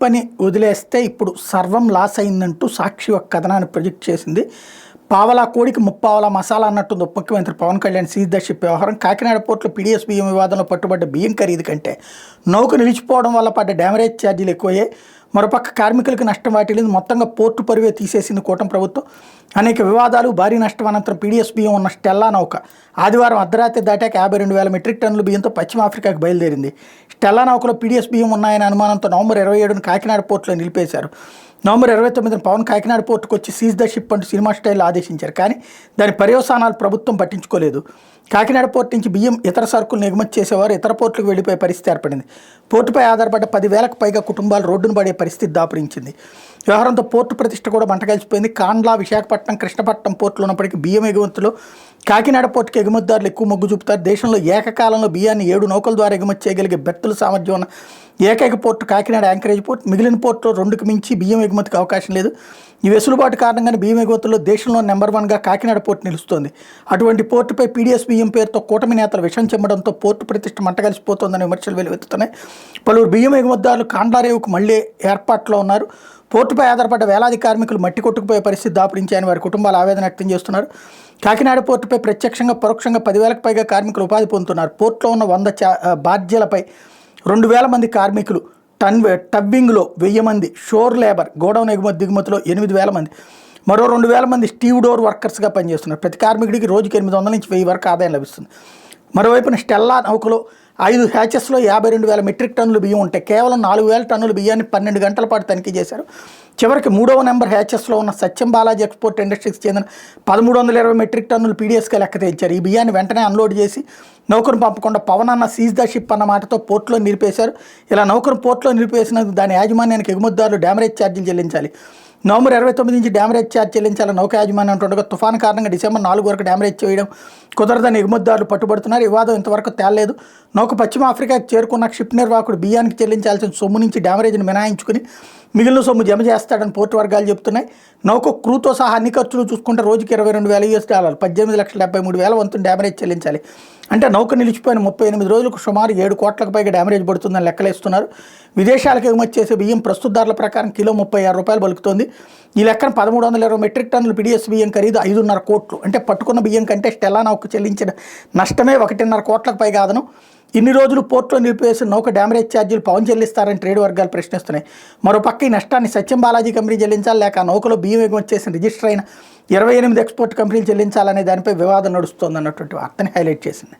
అని వదిలేస్తే ఇప్పుడు సర్వం లాస్ అయిందంటూ సాక్షి ఒక కథనాన్ని ప్రొజెక్ట్ చేసింది. పావలా కోడికి ముప్పావలా మసాలా అన్నట్టుంది ఉప ముఖ్యమంత్రి Pawan Kalyan seize the ship వ్యవహారం. కాకినాడ పోర్టులో పీడీఎస్ బియ్యం వివాదంలో పట్టుబడ్డ బియ్యం ఖరీదు కంటే నౌక నిలిచిపోవడం వల్ల పడ్డ డ్యామరేజ్ ఛార్జీలు ఎక్కువయ్యాయి. మరోపక్క కార్మికులకు నష్టం వాటిల్లింది. మొత్తంగా పోర్టు పరివే తీసేసింది కూటమి ప్రభుత్వం. అనేక వివాదాలు, భారీ నష్టం అనంతరం పీడీఎస్ బియ్యం ఉన్న స్టెల్లా నౌక ఆదివారం అర్ధరాత్రి దాటాక 52,000 మెట్రిక్ టన్నుల బియ్యంతో పశ్చిమ ఆఫ్రికాకు బయలుదేరింది. స్టెల్లా నౌకలో పీడీఎస్ బియ్యం ఉన్నాయనే అనుమానంతో నవంబర్ 27న కాకినాడ పోర్టులో నిలిపేశారు. నవంబర్ 29న పవన్ కాకినాడ పోర్టుకు వచ్చి సీజ్ ద షిప్ అంటూ సినిమా స్టైల్లో ఆదేశించారు. కానీ దాని పర్యవసానాలు ప్రభుత్వం పట్టించుకోలేదు. కాకినాడ పోర్టు నుంచి బియ్యం ఇతర సరుకులను ఎగుమతి చేసేవారు ఇతర పోర్టులకు వెళ్ళిపోయే పరిస్థితి ఏర్పడింది. పోర్టుపై ఆధారపడ్డ 10,000కు పైగా కుటుంబాలు రోడ్డును పడే పరిస్థితి దాపురించింది. వ్యవహారంతో పోర్టు ప్రతిష్ట కూడా మంటగలిసిపోయింది. కాండ్లా, విశాఖపట్నం, కృష్ణపట్నం పోర్టులు ఉన్నప్పటికీ బియ్యం ఎగుమతులు కాకినాడ పోర్టుకి ఎగుమతిదారులు ఎక్కువ మొగ్గు చూపుతారు. దేశంలో ఏకకాలంలో బియ్యాన్ని 7 నౌకల ద్వారా ఎగుమతి చేయగలిగే బెర్తుల సామర్థ్యం ఉన్న ఏకైక పోర్టు కాకినాడ యాంకరేజ్ పోర్టు. మిగిలిన పోర్టులో 2కి మించి బియ్యం ఎగుమతికి అవకాశం లేదు. ఈ వెసులుబాటు కారణంగానే బియ్యం ఎగుమతుల్లో దేశంలో నెంబర్ 1గా కాకినాడ పోర్టు నిలుస్తోంది. అటువంటి పోర్టుపై పీడీఎస్ బియ్యం పేరుతో కూటమి నేతలు విషం చెమ్మడంతో పోర్టు ప్రతిష్ట మంటగలిసిపోతోందనే విమర్శలు వెలువెత్తుతున్నాయి. పలువురు బియ్యం ఎగుమతిదారులు కాండ్లారేవుకు మళ్లీ ఏర్పాట్లో ఉన్నారు. పోర్టుపై ఆధారపడ్డ వేలాది కార్మికులు మట్టి కొట్టుకుపోయే పరిస్థితి దాపురించాయని వారి కుటుంబాలు ఆవేదన వ్యక్తం చేస్తున్నారు. కాకినాడ పోర్టుపై ప్రత్యక్షంగా పరోక్షంగా 10,000కు పైగా కార్మికులు ఉపాధి పొందుతున్నారు. పోర్టులో ఉన్న 100 బార్జీలపై 2,000 మంది కార్మికులు, టబ్బింగ్లో 1000 మంది, షోర్ లేబర్, గోడౌన్ ఎగుమతి దిగుమతిలో 8,000 మంది, మరో 2,000 మంది స్టీవ్ డోర్ వర్కర్స్గా పనిచేస్తున్నారు. ప్రతి కార్మికుడికి రోజుకి 800 నుంచి 1000 వరకు ఆదాయం లభిస్తుంది. మరోవైపున స్టెల్లా నౌకలో 5 హ్యాచెస్లో 52,000 మెట్రిక్ టన్నులు బియ్యం ఉంటాయి. కేవలం 4,000 టన్నుల బియ్యాన్ని 12 గంటల పాటు తనిఖీ చేశారు. చివరికి 3వ నెంబర్ హ్యాచెస్లో ఉన్న సత్యం బాలాజీ ఎక్స్పోర్ట్ ఇండస్ట్రీకి చెందిన 1,320 మెట్రిక్ టన్నులు పీడీఎస్గా లెక్క తెచ్చారు. ఈ బియ్యాన్ని వెంటనే అన్లోడ్ చేసి నౌకను పంపకుండా పవన్ అన్న సీజ్ ద షిప్ అన్న మాటతో పోర్టులో నిలిపేశారు. ఇలా నౌకను పోర్టులో నిలిపేసినందుకు దాని యాజమాన్యానికి ఎగుమతిదారులు డ్యామరేజ్ ఛార్జీలు చెల్లించాలి. నవంబర్ 29 నుంచి డ్యామరేజ్ ఛార్జ్ చెల్లించాలని నౌక యాజమాన్యం అంటుండగా తుఫాను కారణంగా డిసెంబర్ 4 వరకు డ్యామరేజ్ చేయడం కుదరదని ఎగుమతిదారులు పట్టుబడుతున్నారు. వివాదం ఇంతవరకు తేలలేదు. నౌక పశ్చిమ ఆఫ్రికాకి చేరుకున్న షిప్ నిర్వాహకుడు బియ్యానికి చెల్లించాల్సిన సొమ్ము నుంచి డ్యామరేజ్ని మినహాయించుకుని మిగిలిన సొమ్ము జమ చేస్తాడని పోర్టు వర్గాలు చెబుతున్నాయి. నౌక క్రూతో సహా అన్ని ఖర్చులు చూసుకుంటే రోజుకి $22,000 $18,73,000 వంతుని డ్యామరేజ్ చెల్లించాలి. అంటే నౌక నిలిచిపోయిన 38 రోజులకు సుమారు 7 కోట్లకు పైగా డ్యామరేజ్ పడుతుందని లెక్కలేస్తున్నారు. విదేశాలకు ఎగుమతి చేసే బియ్యం ప్రస్తుత ధరల ప్రకారం కిలో ₹36 పలుకుతోంది. ఈ లెక్కన 1,320 మెట్రిక్ టన్నులు పీడీఎస్ బియ్యం ఖరీదు 5.5 కోట్లు. అంటే పట్టుకున్న బియ్యం కంటే స్టెల్లా నౌక చెల్లించిన నష్టమే 1.5 కోట్లకు పైగా అదనం. ఇన్ని రోజులు పోర్టులో నిలిపివేసిన నౌక డ్యామరేజ్ ఛార్జీలు పవన్ చెల్లిస్తారని ట్రేడ్ వర్గాలు ప్రశ్నిస్తున్నాయి. మరోపక్క ఈ నష్టాన్ని సత్యం బాలాజీ కంపెనీ చెల్లించాలి, లేక ఆ నౌకలో బియ్యం ఎగుమతి చేసిన రిజిస్టర్ అయిన 28 ఎక్స్పోర్ట్ కంపెనీలు చెల్లించాలనే దానిపై వివాదం నడుస్తోందన్నటువంటి వార్తని హైలైట్ చేసింది.